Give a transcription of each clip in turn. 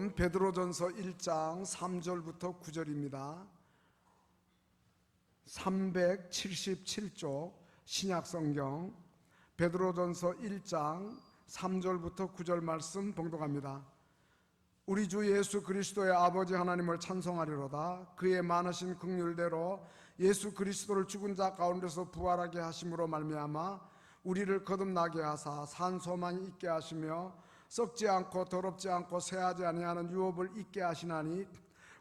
말씀은 베드로전서 1장 3절부터 9절입니다. 377쪽 신약성경 베드로전서 1장 3절부터 9절 말씀 봉독합니다. 우리 주 예수 그리스도의 아버지 하나님을 찬송하리로다. 그의 많으신 긍휼대로 예수 그리스도를 죽은 자 가운데서 부활하게 하심으로 말미암아 우리를 거듭나게 하사 산 소망이 있게 하시며 썩지 않고 더럽지 않고 쇠하지 아니하는 유업을 있게 하시나니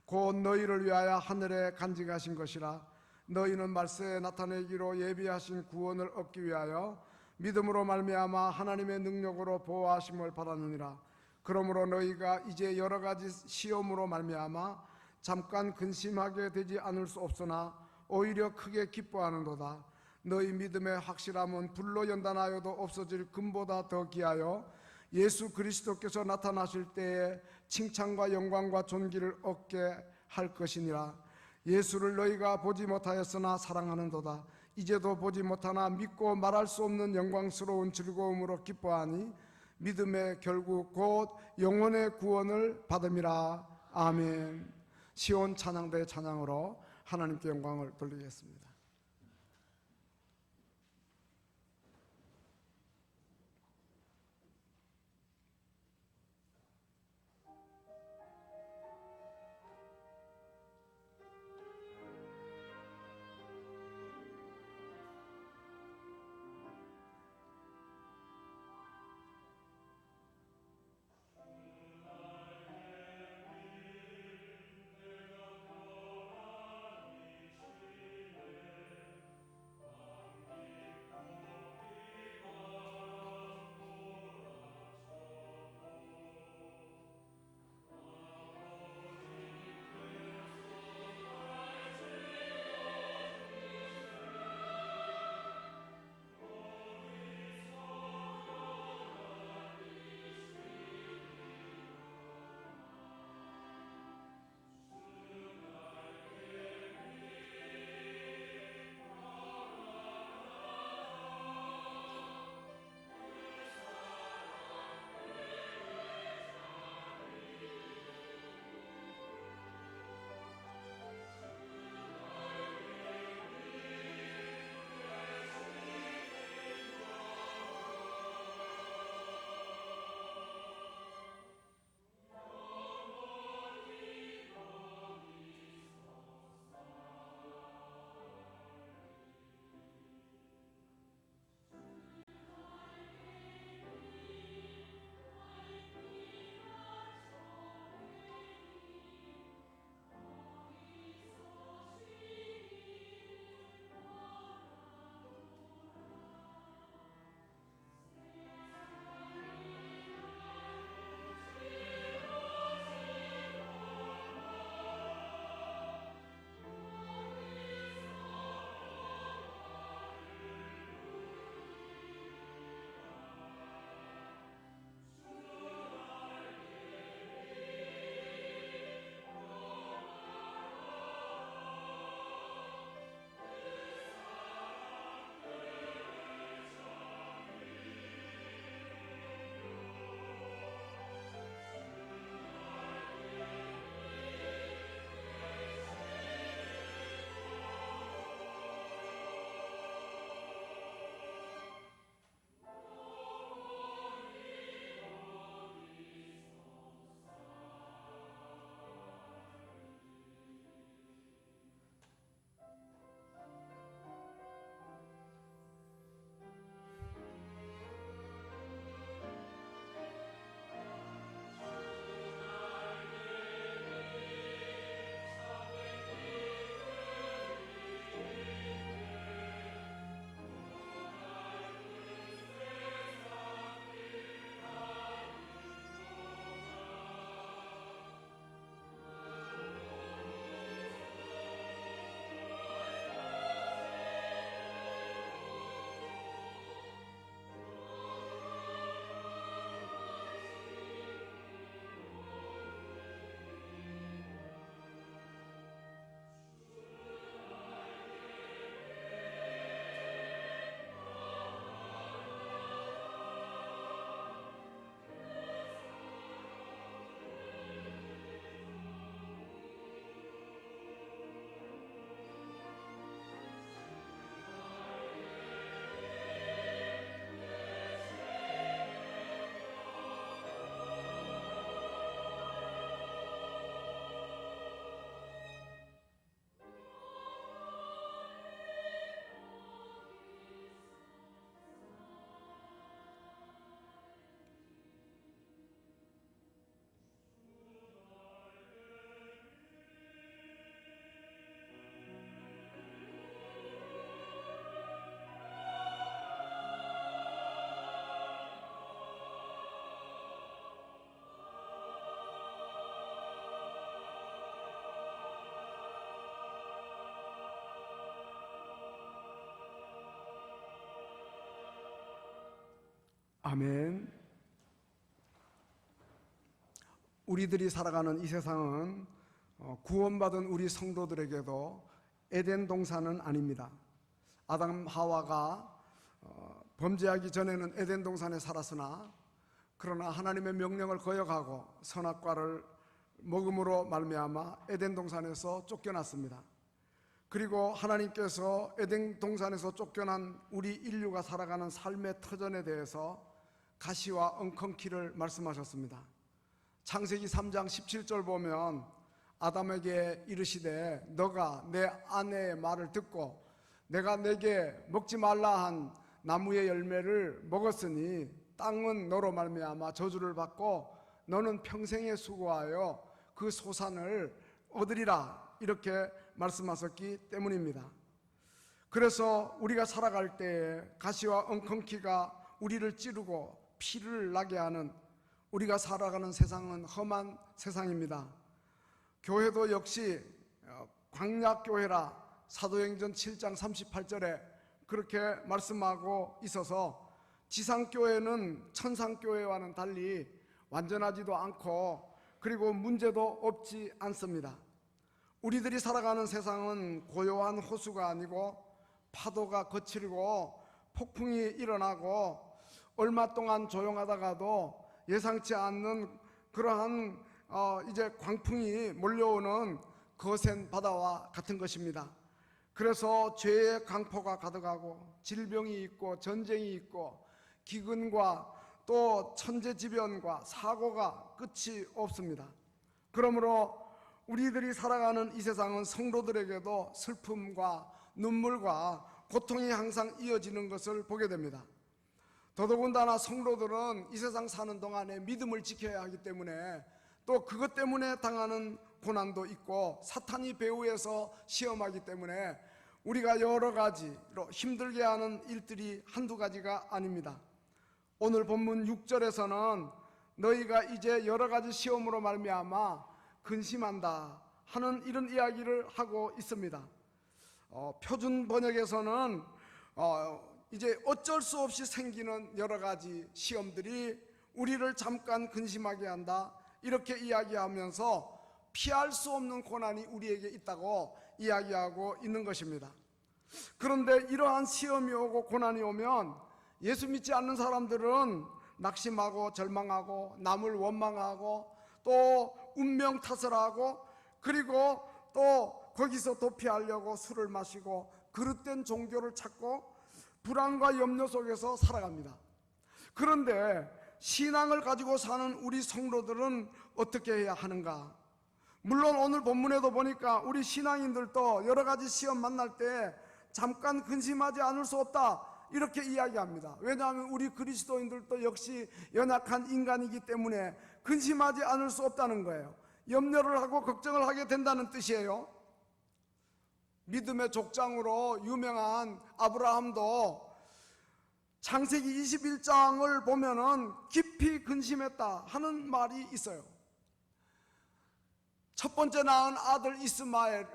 곧 너희를 위하여 하늘에 간직하신 것이라. 너희는 말세에 나타내기로 예비하신 구원을 얻기 위하여 믿음으로 말미암아 하나님의 능력으로 보호하심을 받았느니라. 그러므로 너희가 이제 여러 가지 시험으로 말미암아 잠깐 근심하게 되지 않을 수 없으나 오히려 크게 기뻐하는도다. 너희 믿음의 확실함은 불로 연단하여도 없어질 금보다 더 귀하여 예수 그리스도께서 나타나실 때에 칭찬과 영광과 존귀를 얻게 할 것이니라. 예수를 너희가 보지 못하였으나 사랑하는도다. 이제도 보지 못하나 믿고 말할 수 없는 영광스러운 즐거움으로 기뻐하니 믿음의 결국 곧 영혼의 구원을 받음이라. 아멘. 시온 찬양대 찬양으로 하나님께 영광을 돌리겠습니다. 아멘. 우리들이 살아가는 이 세상은 구원받은 우리 성도들에게도 에덴 동산은 아닙니다. 아담 하와가 범죄하기 전에는 에덴 동산에 살았으나 그러나 하나님의 명령을 거역하고 선악과를 먹음으로 말미암아 에덴 동산에서 쫓겨났습니다. 그리고 하나님께서 에덴 동산에서 쫓겨난 우리 인류가 살아가는 삶의 터전에 대해서 가시와 엉겅퀴를 말씀하셨습니다. 창세기 3장 17절 보면 아담에게 이르시되 너가 내 아내의 말을 듣고 내가 내게 먹지 말라 한 나무의 열매를 먹었으니 땅은 너로 말미암아 저주를 받고 너는 평생에 수고하여 그 소산을 얻으리라, 이렇게 말씀하셨기 때문입니다. 그래서 우리가 살아갈 때에 가시와 엉겅퀴가 우리를 찌르고 피를 나게 하는 우리가 살아가는 세상은 험한 세상입니다. 교회도 역시 광약교회라 사도행전 7장 38절에 그렇게 말씀하고 있어서 지상교회는 천상교회와는 달리 완전하지도 않고 그리고 문제도 없지 않습니다. 우리들이 살아가는 세상은 고요한 호수가 아니고 파도가 거칠고 폭풍이 일어나고 얼마 동안 조용하다가도 예상치 않는 그러한 이제 광풍이 몰려오는 거센 바다와 같은 것입니다. 그래서 죄의 강포가 가득하고 질병이 있고 전쟁이 있고 기근과 또 천재지변과 사고가 끝이 없습니다. 그러므로 우리들이 살아가는 이 세상은 성도들에게도 슬픔과 눈물과 고통이 항상 이어지는 것을 보게 됩니다. 더더군다나 성도들은 이 세상 사는 동안에 믿음을 지켜야 하기 때문에 또 그것 때문에 당하는 고난도 있고 사탄이 배후에서 시험하기 때문에 우리가 여러 가지로 힘들게 하는 일들이 한두 가지가 아닙니다. 오늘 본문 6절에서는 너희가 이제 여러 가지 시험으로 말미암아 근심한다 하는 이런 이야기를 하고 있습니다. 표준 번역에서는 이제 어쩔 수 없이 생기는 여러 가지 시험들이 우리를 잠깐 근심하게 한다, 이렇게 이야기하면서 피할 수 없는 고난이 우리에게 있다고 이야기하고 있는 것입니다. 그런데 이러한 시험이 오고 고난이 오면 예수 믿지 않는 사람들은 낙심하고 절망하고 남을 원망하고 또 운명 탓을 하고 그리고 또 거기서 도피하려고 술을 마시고 그릇된 종교를 찾고 불안과 염려 속에서 살아갑니다. 그런데 신앙을 가지고 사는 우리 성도들은 어떻게 해야 하는가? 물론 오늘 본문에도 보니까 우리 신앙인들도 여러 가지 시험 만날 때 잠깐 근심하지 않을 수 없다, 이렇게 이야기합니다. 왜냐하면 우리 그리스도인들도 역시 연약한 인간이기 때문에 근심하지 않을 수 없다는 거예요. 염려를 하고 걱정을 하게 된다는 뜻이에요. 믿음의 족장으로 유명한 아브라함도 창세기 21장을 보면은 깊이 근심했다 하는 말이 있어요. 첫 번째 낳은 아들 이스마엘,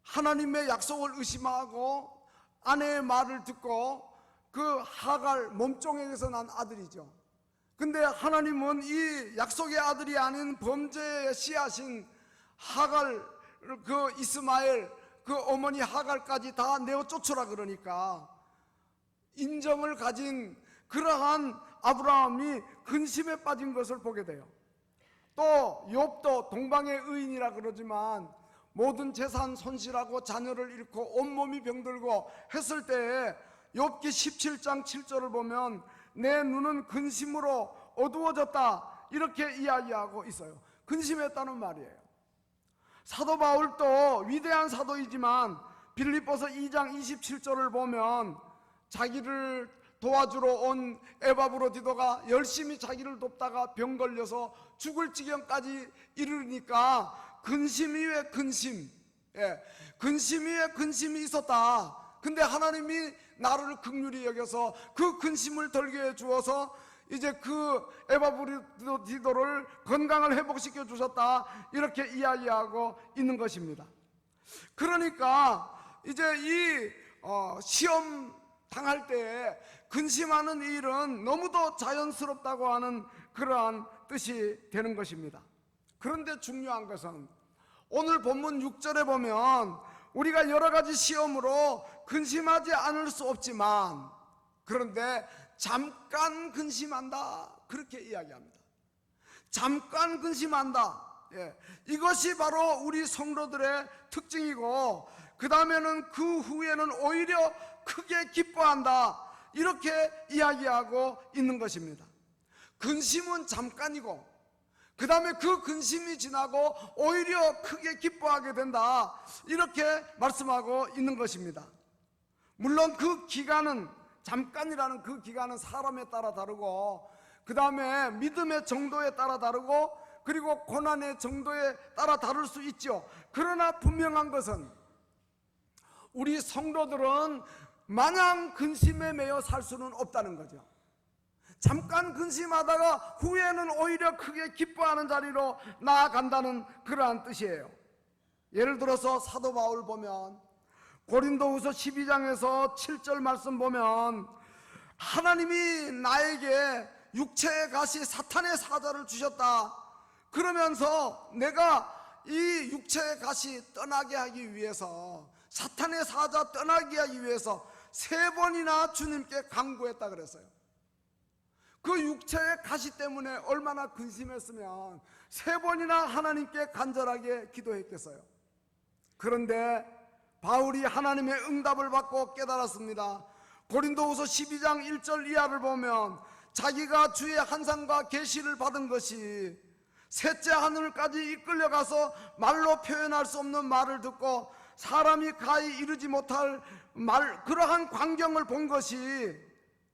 하나님의 약속을 의심하고 아내의 말을 듣고 그 하갈 몸종에게서 난 아들이죠. 근데 하나님은 이 약속의 아들이 아닌 범죄의 씨앗인 하갈, 그 이스마엘, 그 어머니 하갈까지 다 내어 쫓으라 그러니까 인정을 가진 그러한 아브라함이 근심에 빠진 것을 보게 돼요. 또 욥도 동방의 의인이라 그러지만 모든 재산 손실하고 자녀를 잃고 온몸이 병들고 했을 때에 욥기 17장 7절을 보면 내 눈은 근심으로 어두워졌다, 이렇게 이야기하고 있어요. 근심했다는 말이에요. 사도 바울도 위대한 사도이지만 빌립보서 2장 27절을 보면 자기를 도와주러 온 에바브로디도가 열심히 자기를 돕다가 병 걸려서 죽을 지경까지 이르니까 근심 위에 근심, 근심 위에 근심이 있었다. 근데 하나님이 나를 긍휼히 여겨서 그 근심을 덜게 해 주어서 이제 그 에바브로디도를 건강을 회복시켜 주셨다, 이렇게 이야기하고 있는 것입니다. 그러니까 이제 이 시험 당할 때에 근심하는 일은 너무도 자연스럽다고 하는 그러한 뜻이 되는 것입니다. 그런데 중요한 것은 오늘 본문 6절에 보면 우리가 여러 가지 시험으로 근심하지 않을 수 없지만 그런데 잠깐 근심한다 그렇게 이야기합니다. 잠깐 근심한다. 이것이 바로 우리 성도들의 특징이고 그 다음에는 그 후에는 오히려 크게 기뻐한다 이렇게 이야기하고 있는 것입니다. 근심은 잠깐이고 그 다음에 그 근심이 지나고 오히려 크게 기뻐하게 된다 이렇게 말씀하고 있는 것입니다. 물론 그 기간은 잠깐이라는 그 기간은 사람에 따라 다르고 그 다음에 믿음의 정도에 따라 다르고 그리고 고난의 정도에 따라 다를 수 있죠. 그러나 분명한 것은 우리 성도들은 마냥 근심에 매여 살 수는 없다는 거죠. 잠깐 근심하다가 후에는 오히려 크게 기뻐하는 자리로 나아간다는 그러한 뜻이에요. 예를 들어서 사도 바울 보면 고린도후서 12장에서 7절 말씀 보면 하나님이 나에게 육체의 가시 사탄의 사자를 주셨다 그러면서 내가 이 육체의 가시 떠나게 하기 위해서 사탄의 사자 떠나게 하기 위해서 3번이나 주님께 간구했다 그랬어요. 그 육체의 가시 때문에 얼마나 근심했으면 3번이나 하나님께 간절하게 기도했겠어요. 그런데 바울이 하나님의 응답을 받고 깨달았습니다. 고린도후서 12장 1절 이하를 보면 자기가 주의 환상과 계시를 받은 것이 셋째 하늘까지 이끌려가서 말로 표현할 수 없는 말을 듣고 사람이 가히 이르지 못할 그러한 광경을 본 것이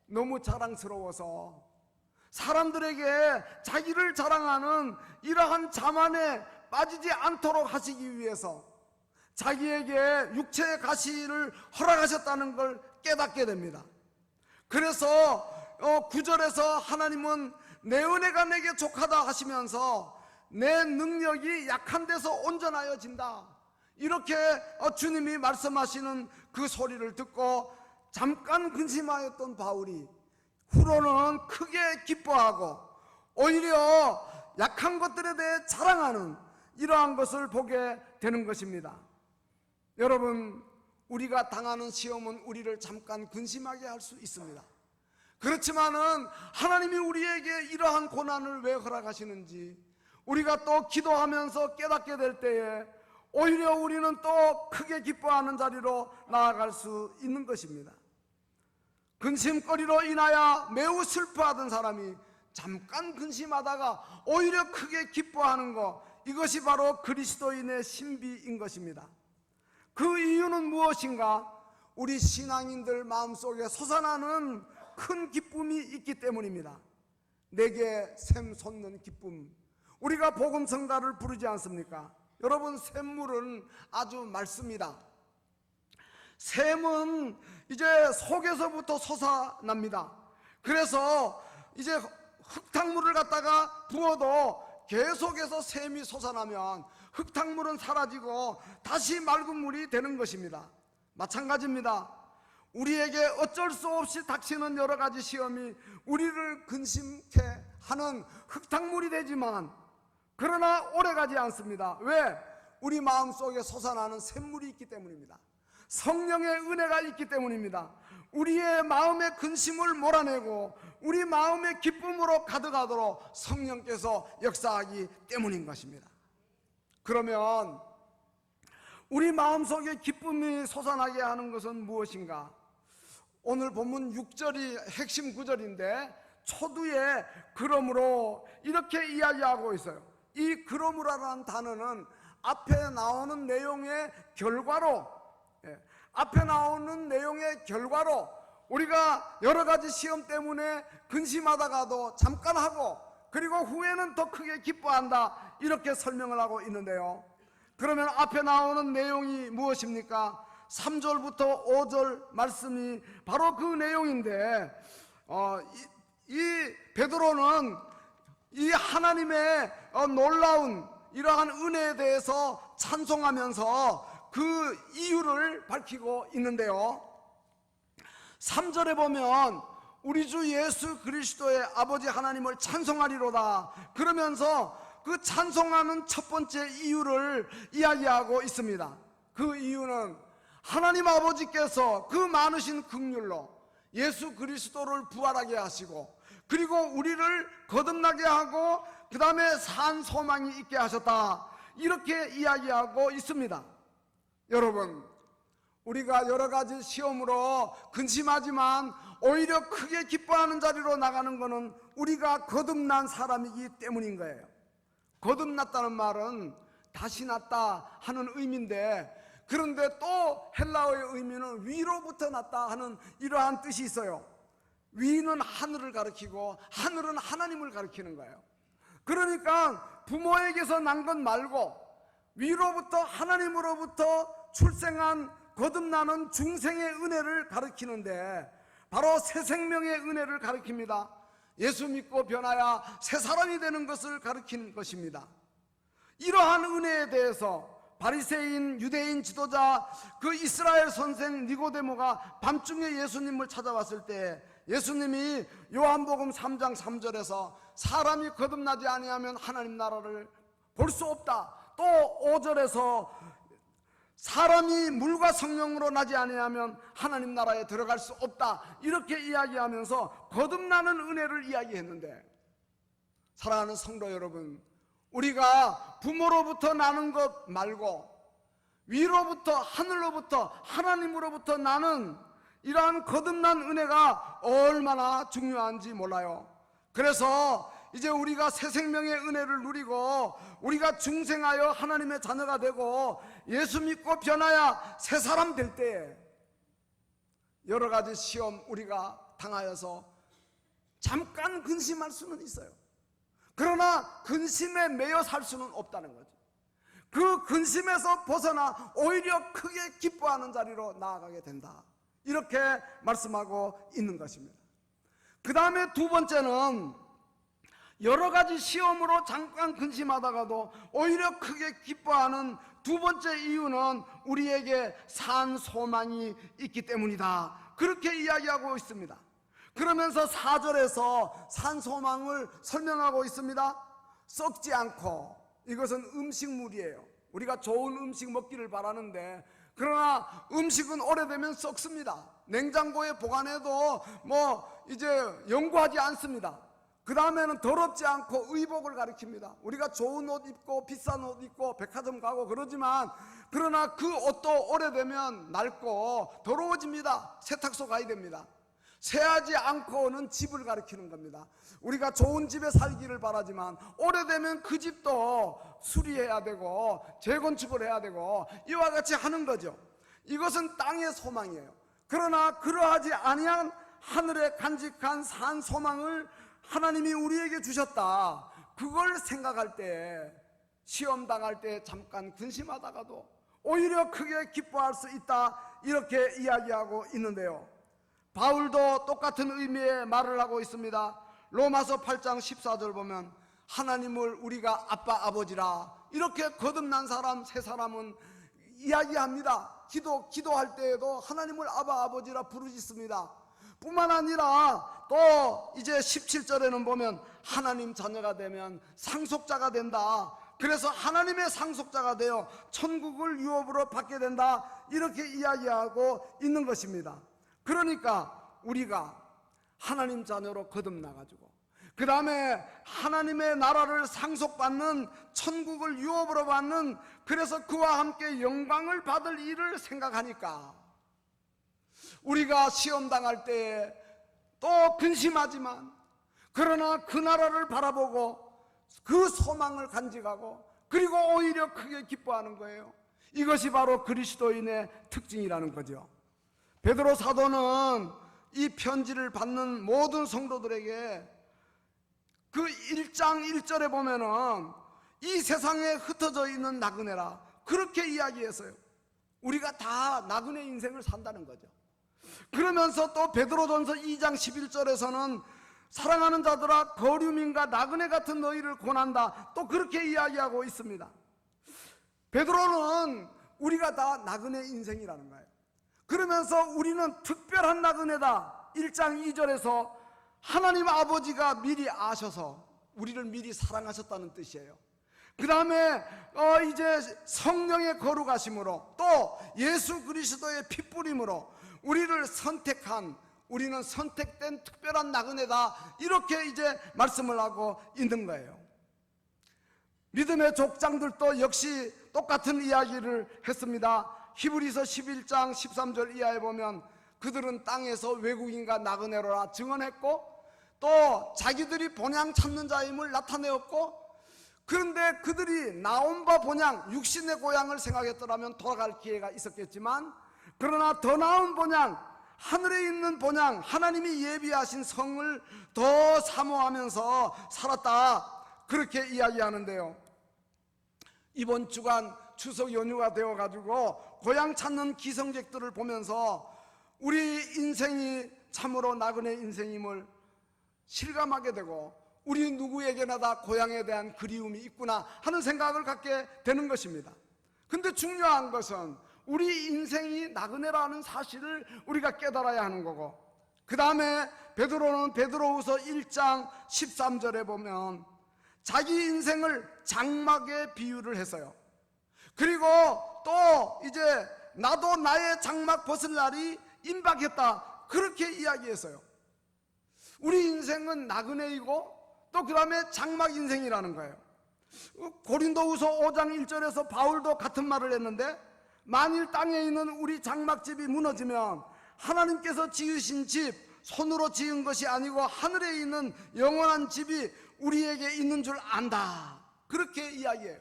너무 자랑스러워서 사람들에게 자기를 자랑하는 이러한 자만에 빠지지 않도록 하시기 위해서 자기에게 육체의 가시를 허락하셨다는 걸 깨닫게 됩니다. 그래서 9절에서 하나님은 내 은혜가 내게 족하다 하시면서 내 능력이 약한 데서 온전하여진다 이렇게 주님이 말씀하시는 그 소리를 듣고 잠깐 근심하였던 바울이 후로는 크게 기뻐하고 오히려 약한 것들에 대해 자랑하는 이러한 것을 보게 되는 것입니다. 여러분, 우리가 당하는 시험은 우리를 잠깐 근심하게 할 수 있습니다. 그렇지만은 하나님이 우리에게 이러한 고난을 왜 허락하시는지 우리가 또 기도하면서 깨닫게 될 때에 오히려 우리는 또 크게 기뻐하는 자리로 나아갈 수 있는 것입니다. 근심거리로 인하여 매우 슬퍼하던 사람이 잠깐 근심하다가 오히려 크게 기뻐하는 것, 이것이 바로 그리스도인의 신비인 것입니다. 그 이유는 무엇인가? 우리 신앙인들 마음속에 솟아나는 큰 기쁨이 있기 때문입니다. 내게 샘 솟는 기쁨. 우리가 복음성가를 부르지 않습니까? 여러분, 샘물은 아주 맑습니다. 샘은 이제 속에서부터 솟아납니다. 그래서 이제 흙탕물을 갖다가 부어도 계속해서 샘이 솟아나면 흙탕물은 사라지고 다시 맑은 물이 되는 것입니다. 마찬가지입니다. 우리에게 어쩔 수 없이 닥치는 여러 가지 시험이 우리를 근심케 하는 흙탕물이 되지만 그러나 오래가지 않습니다. 왜? 우리 마음속에 솟아나는 샘물이 있기 때문입니다. 성령의 은혜가 있기 때문입니다. 우리의 마음의 근심을 몰아내고 우리 마음의 기쁨으로 가득하도록 성령께서 역사하기 때문인 것입니다. 그러면 우리 마음속에 기쁨이 솟아나게 하는 것은 무엇인가? 오늘 본문 6절이 핵심 구절인데 초두에 그러므로 이렇게 이야기하고 있어요. 이 그러므로라는 단어는 앞에 나오는 내용의 결과로, 앞에 나오는 내용의 결과로 우리가 여러 가지 시험 때문에 근심하다가도 잠깐 하고 그리고 후에는 더 크게 기뻐한다 이렇게 설명을 하고 있는데요. 그러면 앞에 나오는 내용이 무엇입니까? 3절부터 5절 말씀이 바로 그 내용인데 이 베드로는 이 하나님의 놀라운 이러한 은혜에 대해서 찬송하면서 그 이유를 밝히고 있는데요. 3절에 보면 우리 주 예수 그리스도의 아버지 하나님을 찬송하리로다. 그러면서 그 찬송하는 첫 번째 이유를 이야기하고 있습니다. 그 이유는 하나님 아버지께서 그 많으신 긍휼로 예수 그리스도를 부활하게 하시고, 그리고 우리를 거듭나게 하고 그 다음에 산 소망이 있게 하셨다, 이렇게 이야기하고 있습니다. 여러분, 우리가 여러 가지 시험으로 근심하지만 오히려 크게 기뻐하는 자리로 나가는 것은 우리가 거듭난 사람이기 때문인 거예요. 거듭났다는 말은 다시 났다 하는 의미인데, 그런데 또 헬라어의 의미는 위로부터 났다 하는 이러한 뜻이 있어요. 위는 하늘을 가리키고 하늘은 하나님을 가리키는 거예요. 그러니까 부모에게서 난 것 말고 위로부터, 하나님으로부터 출생한 거듭나는 중생의 은혜를 가리키는데, 바로 새 생명의 은혜를 가리킵니다. 예수 믿고 변하여 새 사람이 되는 것을 가리키는 것입니다. 이러한 은혜에 대해서 바리새인 유대인 지도자 그 이스라엘 선생 니고데모가 밤중에 예수님을 찾아왔을 때, 예수님이 요한복음 3장 3절에서 사람이 거듭나지 아니하면 하나님 나라를 볼 수 없다, 또 5절에서 사람이 물과 성령으로 나지 아니하면 하나님 나라에 들어갈 수 없다, 이렇게 이야기하면서 거듭나는 은혜를 이야기했는데, 사랑하는 성도 여러분, 우리가 부모로부터 나는 것 말고 위로부터, 하늘로부터, 하나님으로부터 나는 이러한 거듭난 은혜가 얼마나 중요한지 몰라요. 그래서 이제 우리가 새 생명의 은혜를 누리고 우리가 중생하여 하나님의 자녀가 되고 예수 믿고 변하여 새 사람 될 때에 여러 가지 시험 우리가 당하여서 잠깐 근심할 수는 있어요. 그러나 근심에 매여 살 수는 없다는 거죠. 그 근심에서 벗어나 오히려 크게 기뻐하는 자리로 나아가게 된다, 이렇게 말씀하고 있는 것입니다. 그 다음에 두 번째는 여러 가지 시험으로 잠깐 근심하다가도 오히려 크게 기뻐하는 두 번째 이유는 우리에게 산 소망이 있기 때문이다, 그렇게 이야기하고 있습니다. 그러면서 4절에서 산 소망을 설명하고 있습니다. 썩지 않고, 이것은 음식물이에요. 우리가 좋은 음식 먹기를 바라는데, 그러나 음식은 오래되면 썩습니다. 냉장고에 보관해도 이제 연구하지 않습니다. 그 다음에는 더럽지 않고 의복을 가리킵니다. 우리가 좋은 옷 입고 비싼 옷 입고 백화점 가고 그러지만, 그러나 그 옷도 오래되면 낡고 더러워집니다. 세탁소 가야 됩니다. 새하지 않고는 집을 가리키는 겁니다. 우리가 좋은 집에 살기를 바라지만 오래되면 그 집도 수리해야 되고 재건축을 해야 되고 이와 같이 하는 거죠. 이것은 땅의 소망이에요. 그러나 그러하지 아니한 하늘에 간직한 산 소망을 하나님이 우리에게 주셨다, 그걸 생각할 때, 시험 당할 때 잠깐 근심하다가도 오히려 크게 기뻐할 수 있다, 이렇게 이야기하고 있는데요. 바울도 똑같은 의미의 말을 하고 있습니다. 로마서 8장 14절 보면 하나님을 우리가 아빠 아버지라, 이렇게 거듭난 사람, 새 사람은 이야기합니다. 기도할 때에도 하나님을 아빠 아버지라 부르짖습니다. 뿐만 아니라 또 이제 17절에는 보면 하나님 자녀가 되면 상속자가 된다, 그래서 하나님의 상속자가 되어 천국을 유업으로 받게 된다, 이렇게 이야기하고 있는 것입니다. 그러니까 우리가 하나님 자녀로 거듭나가지고 그 다음에 하나님의 나라를 상속받는, 천국을 유업으로 받는, 그래서 그와 함께 영광을 받을 일을 생각하니까 우리가 시험 당할 때에 또 근심하지만, 그러나 그 나라를 바라보고 그 소망을 간직하고 그리고 오히려 크게 기뻐하는 거예요. 이것이 바로 그리스도인의 특징이라는 거죠. 베드로 사도는 이 편지를 받는 모든 성도들에게 그 1장 1절에 보면은 이 세상에 흩어져 있는 나그네라, 그렇게 이야기했어요. 우리가 다 나그네 인생을 산다는 거죠. 그러면서 또 베드로전서 2장 11절에서는 사랑하는 자들아 거류민과 나그네 같은 너희를 권한다, 또 그렇게 이야기하고 있습니다. 베드로는 우리가 다 나그네 인생이라는 거예요. 그러면서 우리는 특별한 나그네다, 1장 2절에서 하나님 아버지가 미리 아셔서 우리를 미리 사랑하셨다는 뜻이에요. 그 다음에 이제 성령의 거룩하심으로 또 예수 그리스도의 핏뿌림으로 우리를 선택한, 우리는 선택된 특별한 나그네다, 이렇게 이제 말씀을 하고 있는 거예요. 믿음의 족장들도 역시 똑같은 이야기를 했습니다. 히브리서 11장 13절 이하에 보면 그들은 땅에서 외국인과 나그네로라 증언했고 또 자기들이 본향 찾는 자임을 나타내었고, 그런데 그들이 나온 바 본향, 육신의 고향을 생각했더라면 돌아갈 기회가 있었겠지만, 그러나 더 나은 본향, 하늘에 있는 본향, 하나님이 예비하신 성을 더 사모하면서 살았다, 그렇게 이야기하는데요. 이번 주간 추석 연휴가 되어가지고 고향 찾는 기성객들을 보면서 우리 인생이 참으로 나그네 인생임을 실감하게 되고, 우리 누구에게나 다 고향에 대한 그리움이 있구나 하는 생각을 갖게 되는 것입니다. 근데 중요한 것은 우리 인생이 나그네라는 사실을 우리가 깨달아야 하는 거고, 그 다음에 베드로는 베드로후서 1장 13절에 보면 자기 인생을 장막에 비유를 했어요. 그리고 또 이제 나도 나의 장막 벗을 날이 임박했다, 그렇게 이야기했어요. 우리 인생은 나그네이고 또 그 다음에 장막 인생이라는 거예요. 고린도후서 5장 1절에서 바울도 같은 말을 했는데, 만일 땅에 있는 우리 장막집이 무너지면 하나님께서 지으신 집, 손으로 지은 것이 아니고 하늘에 있는 영원한 집이 우리에게 있는 줄 안다, 그렇게 이야기해요.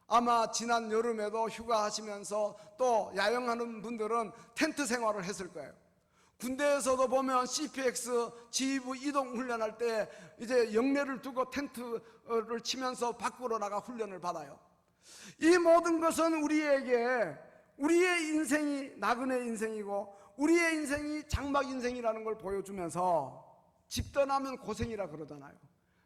아마 지난 여름에도 휴가하시면서 또 야영하는 분들은 텐트 생활을 했을 거예요. 군대에서도 보면 CPX 지휘부 이동 훈련할 때 이제 영내를 두고 텐트를 치면서 밖으로 나가 훈련을 받아요. 이 모든 것은 우리에게 우리의 인생이 나그네 인생이고 우리의 인생이 장막 인생이라는 걸 보여주면서, 집 떠나면 고생이라 그러잖아요.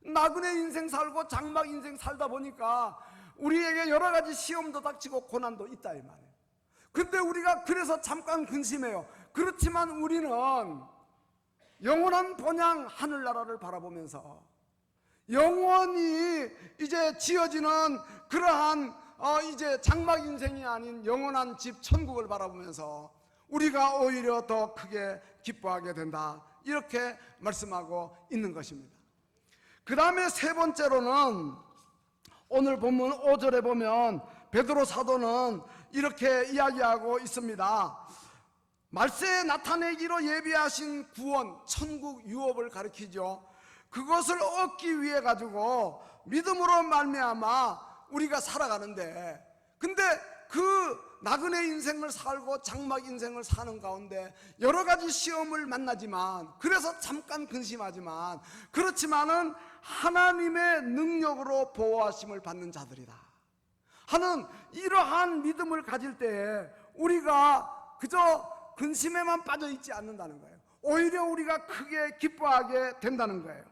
나그네 인생 살고 장막 인생 살다 보니까 우리에게 여러 가지 시험도 닥치고 고난도 있다 이 말이에요. 근데 우리가 그래서 잠깐 근심해요. 그렇지만 우리는 영원한 본향 하늘나라를 바라보면서 영원히 이제 지어지는 그러한 이제 장막 인생이 아닌 영원한 집 천국을 바라보면서 우리가 오히려 더 크게 기뻐하게 된다, 이렇게 말씀하고 있는 것입니다. 그 다음에 세 번째로는 오늘 본문 5절에 보면 베드로 사도는 이렇게 이야기하고 있습니다. 말세에 나타내기로 예비하신 구원, 천국 유업을 가리키죠. 그것을 얻기 위해 가지고 믿음으로 말미암아 우리가 살아가는데, 근데 그 나그네 인생을 살고 장막 인생을 사는 가운데 여러 가지 시험을 만나지만, 그래서 잠깐 근심하지만, 그렇지만은 하나님의 능력으로 보호하심을 받는 자들이다 하는 이러한 믿음을 가질 때에 우리가 그저 근심에만 빠져 있지 않는다는 거예요. 오히려 우리가 크게 기뻐하게 된다는 거예요.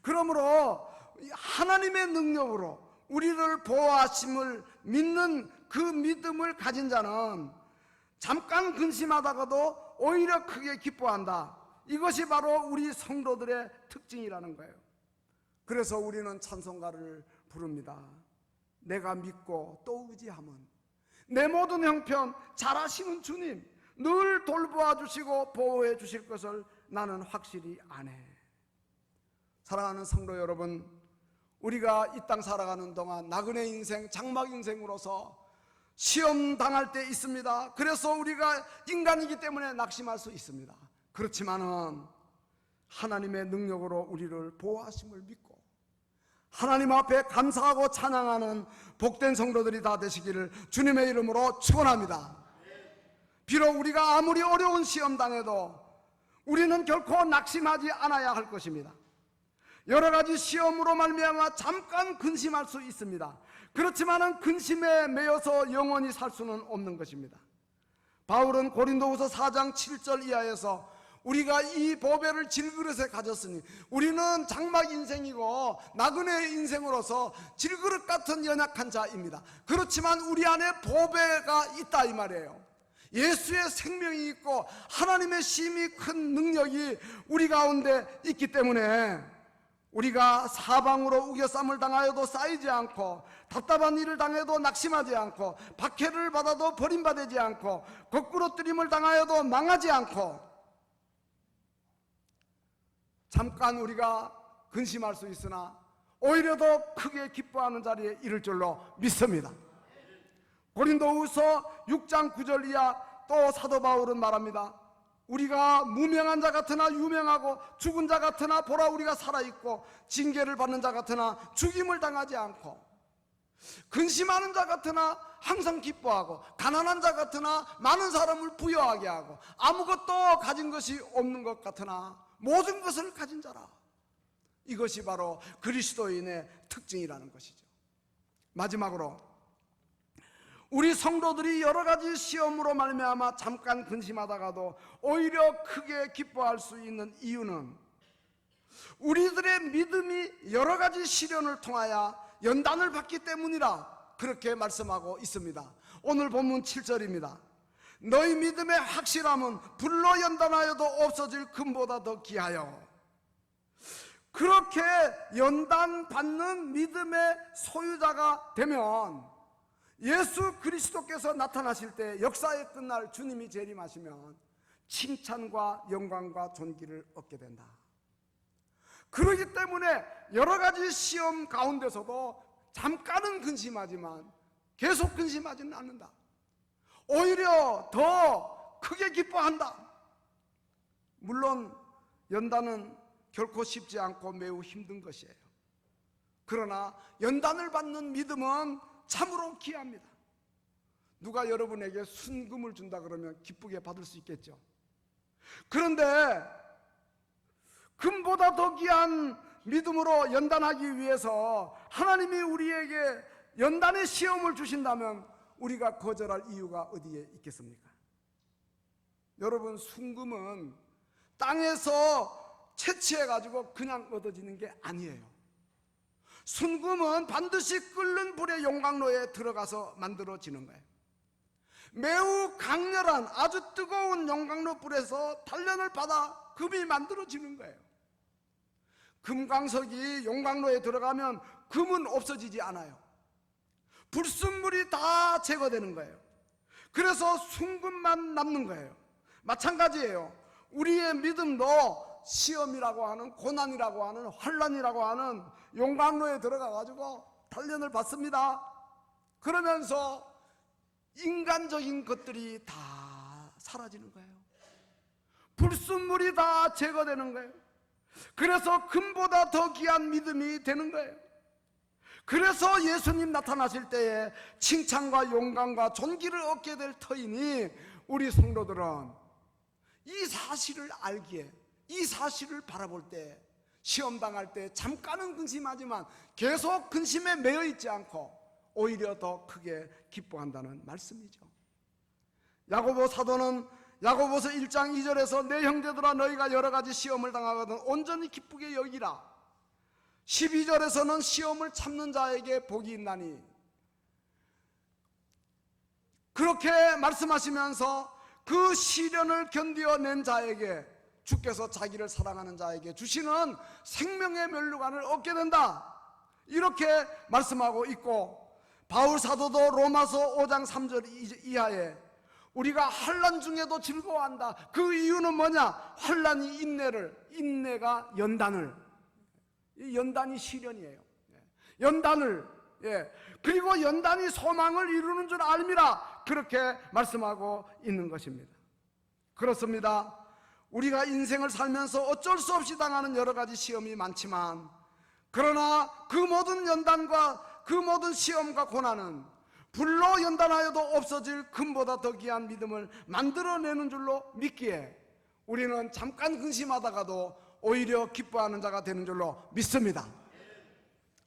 그러므로 하나님의 능력으로 우리를 보호하심을 믿는 그 믿음을 가진 자는 잠깐 근심하다가도 오히려 크게 기뻐한다. 이것이 바로 우리 성도들의 특징이라는 거예요. 그래서 우리는 찬송가를 부릅니다. 내가 믿고 또 의지함은 내 모든 형편 잘 아시는 주님, 늘 돌보아 주시고 보호해 주실 것을 나는 확실히 아네. 사랑하는 성도 여러분, 우리가 이 땅 살아가는 동안 나그네 인생, 장막 인생으로서 시험 당할 때 있습니다. 그래서 우리가 인간이기 때문에 낙심할 수 있습니다. 그렇지만은 하나님의 능력으로 우리를 보호하심을 믿고 하나님 앞에 감사하고 찬양하는 복된 성도들이 다 되시기를 주님의 이름으로 축원합니다. 비록 우리가 아무리 어려운 시험 당해도 우리는 결코 낙심하지 않아야 할 것입니다. 여러 가지 시험으로 말미암아 잠깐 근심할 수 있습니다. 그렇지만은 근심에 매여서 영원히 살 수는 없는 것입니다. 바울은 고린도후서 4장 7절 이하에서 우리가 이 보배를 질그릇에 가졌으니 우리는 장막 인생이고 나그네 인생으로서 질그릇 같은 연약한 자입니다. 그렇지만 우리 안에 보배가 있다 이 말이에요. 예수의 생명이 있고 하나님의 심히 큰 능력이 우리 가운데 있기 때문에 우리가 사방으로 우겨쌈을 당하여도 쌓이지 않고, 답답한 일을 당해도 낙심하지 않고, 박해를 받아도 버림받지 않고, 거꾸로 뜨림을 당하여도 망하지 않고, 잠깐 우리가 근심할 수 있으나 오히려 더 크게 기뻐하는 자리에 이를 줄로 믿습니다. 고린도후서 6장 9절 이하 또 사도 바울은 말합니다. 우리가 무명한 자 같으나 유명하고, 죽은 자 같으나 보라 우리가 살아있고, 징계를 받는 자 같으나 죽임을 당하지 않고, 근심하는 자 같으나 항상 기뻐하고, 가난한 자 같으나 많은 사람을 부유하게 하고, 아무것도 가진 것이 없는 것 같으나 모든 것을 가진 자라. 이것이 바로 그리스도인의 특징이라는 것이죠. 마지막으로 우리 성도들이 여러 가지 시험으로 말미암아 잠깐 근심하다가도 오히려 크게 기뻐할 수 있는 이유는 우리들의 믿음이 여러 가지 시련을 통하여 연단을 받기 때문이라 그렇게 말씀하고 있습니다. 오늘 본문 7절입니다. 너희 믿음의 확실함은 불로 연단하여도 없어질 금보다 더 귀하여. 그렇게 연단받는 믿음의 소유자가 되면 예수 그리스도께서 나타나실 때 역사의 끝날 주님이 재림하시면 칭찬과 영광과 존귀를 얻게 된다. 그렇기 때문에 여러 가지 시험 가운데서도 잠깐은 근심하지만 계속 근심하지는 않는다. 오히려 더 크게 기뻐한다. 물론 연단은 결코 쉽지 않고 매우 힘든 것이에요. 그러나 연단을 받는 믿음은 참으로 귀합니다. 누가 여러분에게 순금을 준다 그러면 기쁘게 받을 수 있겠죠. 그런데 금보다 더 귀한 믿음으로 연단하기 위해서 하나님이 우리에게 연단의 시험을 주신다면 우리가 거절할 이유가 어디에 있겠습니까? 여러분, 순금은 땅에서 채취해가지고 그냥 얻어지는 게 아니에요. 순금은 반드시 끓는 불의 용광로에 들어가서 만들어지는 거예요. 매우 강렬한 아주 뜨거운 용광로 불에서 단련을 받아 금이 만들어지는 거예요. 금광석이 용광로에 들어가면 금은 없어지지 않아요. 불순물이 다 제거되는 거예요. 그래서 순금만 남는 거예요. 마찬가지예요. 우리의 믿음도 시험이라고 하는, 고난이라고 하는, 환난이라고 하는 용광로에 들어가가지고 단련을 받습니다. 그러면서 인간적인 것들이 다 사라지는 거예요. 불순물이 다 제거되는 거예요. 그래서 금보다 더 귀한 믿음이 되는 거예요. 그래서 예수님 나타나실 때에 칭찬과 영광과 존귀를 얻게 될 터이니 우리 성도들은 이 사실을 알기에, 이 사실을 바라볼 때, 시험당할 때 잠깐은 근심하지만 계속 근심에 매여 있지 않고 오히려 더 크게 기뻐한다는 말씀이죠. 야고보 사도는 야고보서 1장 2절에서 내 형제들아 너희가 여러 가지 시험을 당하거든 온전히 기쁘게 여기라. 12절에서는 시험을 참는 자에게 복이 있나니, 그렇게 말씀하시면서 그 시련을 견디어낸 자에게 주께서 자기를 사랑하는 자에게 주시는 생명의 면류관을 얻게 된다, 이렇게 말씀하고 있고, 바울 사도도 로마서 5장 3절 이하에 우리가 환난 중에도 즐거워한다. 그 이유는 뭐냐? 환난이 인내를, 인내가 연단을, 이 연단이 시련이에요. 연단을, 그리고 연단이 소망을 이루는 줄 알미라, 그렇게 말씀하고 있는 것입니다. 그렇습니다. 우리가 인생을 살면서 어쩔 수 없이 당하는 여러 가지 시험이 많지만, 그러나 그 모든 연단과 그 모든 시험과 고난은 불로 연단하여도 없어질 금보다 더 귀한 믿음을 만들어내는 줄로 믿기에 우리는 잠깐 근심하다가도 오히려 기뻐하는 자가 되는 줄로 믿습니다.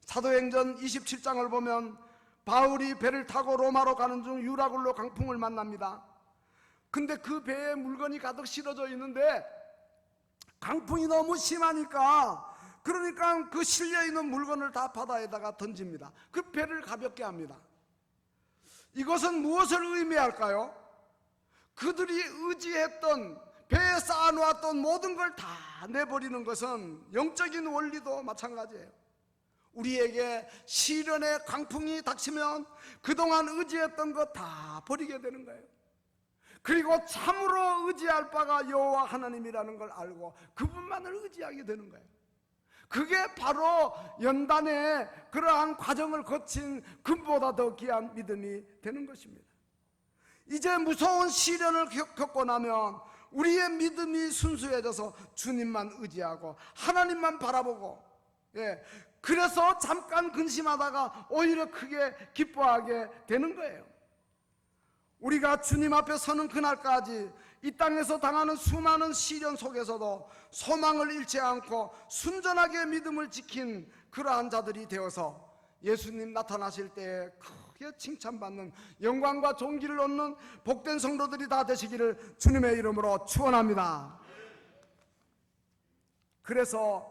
사도행전 27장을 보면 바울이 배를 타고 로마로 가는 중 유라굴로 강풍을 만납니다. 근데 그 배에 물건이 가득 실어져 있는데 강풍이 너무 심하니까, 그러니까 그 실려있는 물건을 다 바다에다가 던집니다. 그 배를 가볍게 합니다. 이것은 무엇을 의미할까요? 그들이 의지했던, 배에 쌓아놓았던 모든 걸 다 내버리는 것은 영적인 원리도 마찬가지예요. 우리에게 시련의 강풍이 닥치면 그동안 의지했던 것 다 버리게 되는 거예요. 그리고 참으로 의지할 바가 여호와 하나님이라는 걸 알고 그분만을 의지하게 되는 거예요. 그게 바로 연단의 그러한 과정을 거친 금보다 더 귀한 믿음이 되는 것입니다. 이제 무서운 시련을 겪고 나면 우리의 믿음이 순수해져서 주님만 의지하고 하나님만 바라보고, 그래서 잠깐 근심하다가 오히려 크게 기뻐하게 되는 거예요. 우리가 주님 앞에 서는 그날까지 이 땅에서 당하는 수많은 시련 속에서도 소망을 잃지 않고 순전하게 믿음을 지킨 그러한 자들이 되어서 예수님 나타나실 때에 크게 칭찬받는 영광과 존귀를 얻는 복된 성도들이 다 되시기를 주님의 이름으로 축원합니다. 그래서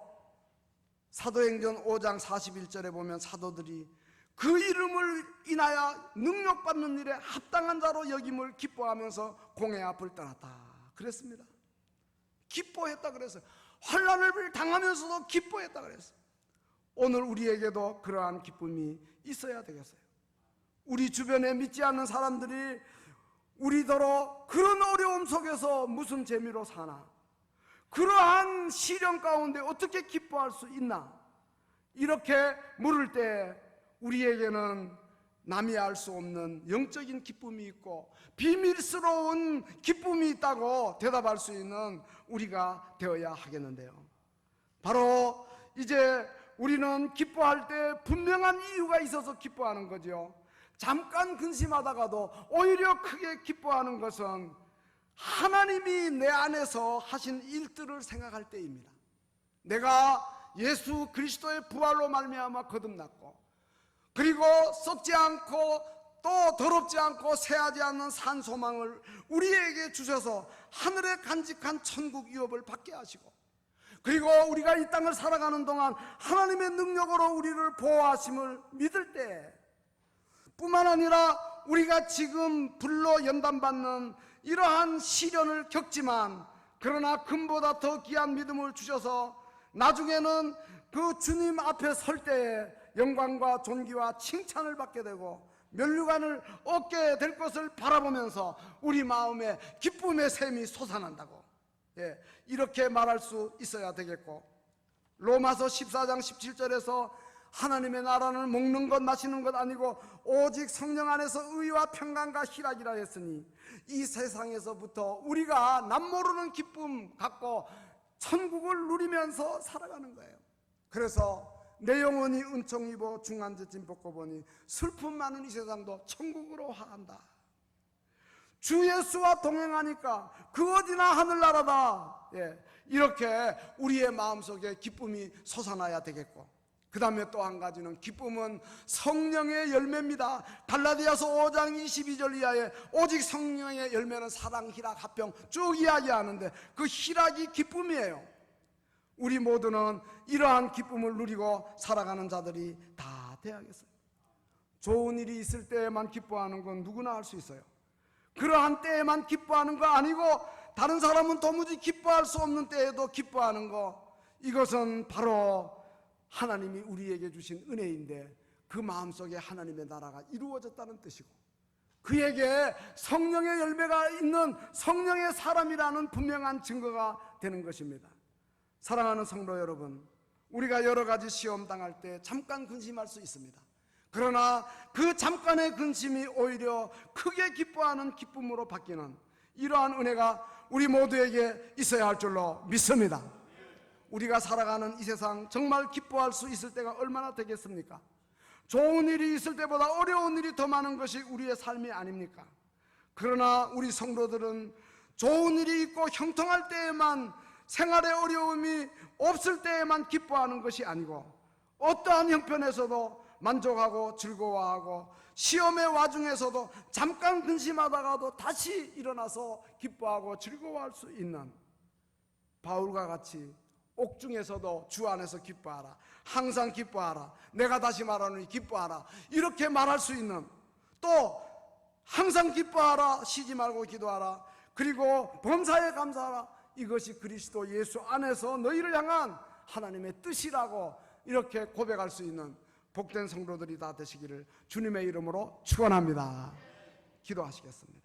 사도행전 5장 41절에 보면 사도들이 그 이름을 인하여 능력받는 일에 합당한 자로 여김을 기뻐하면서 공회 앞을 떠났다 그랬습니다. 기뻐했다 그랬어요. 환난을 당하면서도 기뻐했다 그랬어요. 오늘 우리에게도 그러한 기쁨이 있어야 되겠어요. 우리 주변에 믿지 않는 사람들이 우리더러 그런 어려움 속에서 무슨 재미로 사나, 그러한 시련 가운데 어떻게 기뻐할 수 있나, 이렇게 물을 때 우리에게는 남이 알 수 없는 영적인 기쁨이 있고 비밀스러운 기쁨이 있다고 대답할 수 있는 우리가 되어야 하겠는데요. 바로 이제 우리는 기뻐할 때 분명한 이유가 있어서 기뻐하는 거죠. 잠깐 근심하다가도 오히려 크게 기뻐하는 것은 하나님이 내 안에서 하신 일들을 생각할 때입니다. 내가 예수 그리스도의 부활로 말미암아 거듭났고, 그리고 썩지 않고 또 더럽지 않고 새하지 않는 산 소망을 우리에게 주셔서 하늘에 간직한 천국 유업을 받게 하시고, 그리고 우리가 이 땅을 살아가는 동안 하나님의 능력으로 우리를 보호하심을 믿을 때, 뿐만 아니라 우리가 지금 불로 연단받는 이러한 시련을 겪지만 그러나 금보다 더 귀한 믿음을 주셔서 나중에는 그 주님 앞에 설 때에 영광과 존귀와 칭찬을 받게 되고 면류관을 얻게 될 것을 바라보면서 우리 마음에 기쁨의 샘이 솟아난다고, 이렇게 말할 수 있어야 되겠고, 로마서 14장 17절에서 하나님의 나라는 먹는 것 마시는 것 아니고 오직 성령 안에서 의와 평강과 희락이라 했으니 이 세상에서부터 우리가 남모르는 기쁨 갖고 천국을 누리면서 살아가는 거예요. 그래서 내 영혼이 은총 입어 중한제짐 벗고 보니 슬픔 많은 이 세상도 천국으로 향한다. 주 예수와 동행하니까 그 어디나 하늘나라다. 이렇게 우리의 마음속에 기쁨이 솟아나야 되겠고, 그 다음에 또 한 가지는 기쁨은 성령의 열매입니다. 갈라디아서 5장 22절 이하에 오직 성령의 열매는 사랑, 희락, 화평 쭉 이야기하는데 그 희락이 기쁨이에요. 우리 모두는 이러한 기쁨을 누리고 살아가는 자들이 다 돼야겠어요. 좋은 일이 있을 때에만 기뻐하는 건 누구나 할 수 있어요. 그러한 때에만 기뻐하는 거 아니고 다른 사람은 도무지 기뻐할 수 없는 때에도 기뻐하는 거, 이것은 바로 하나님이 우리에게 주신 은혜인데 그 마음속에 하나님의 나라가 이루어졌다는 뜻이고, 그에게 성령의 열매가 있는 성령의 사람이라는 분명한 증거가 되는 것입니다. 사랑하는 성도 여러분, 우리가 여러 가지 시험 당할 때 잠깐 근심할 수 있습니다. 그러나 그 잠깐의 근심이 오히려 크게 기뻐하는 기쁨으로 바뀌는 이러한 은혜가 우리 모두에게 있어야 할 줄로 믿습니다. 우리가 살아가는 이 세상 정말 기뻐할 수 있을 때가 얼마나 되겠습니까? 좋은 일이 있을 때보다 어려운 일이 더 많은 것이 우리의 삶이 아닙니까? 그러나 우리 성도들은 좋은 일이 있고 형통할 때에만, 생활의 어려움이 없을 때에만 기뻐하는 것이 아니고 어떠한 형편에서도 만족하고 즐거워하고 시험의 와중에서도 잠깐 근심하다가도 다시 일어나서 기뻐하고 즐거워할 수 있는, 바울과 같이 옥중에서도 주 안에서 기뻐하라, 항상 기뻐하라, 내가 다시 말하노니 기뻐하라, 이렇게 말할 수 있는, 또 항상 기뻐하라, 쉬지 말고 기도하라, 그리고 범사에 감사하라. 이것이 그리스도 예수 안에서 너희를 향한 하나님의 뜻이라고 이렇게 고백할 수 있는 복된 성도들이 다 되시기를 주님의 이름으로 축원합니다. 기도하시겠습니다.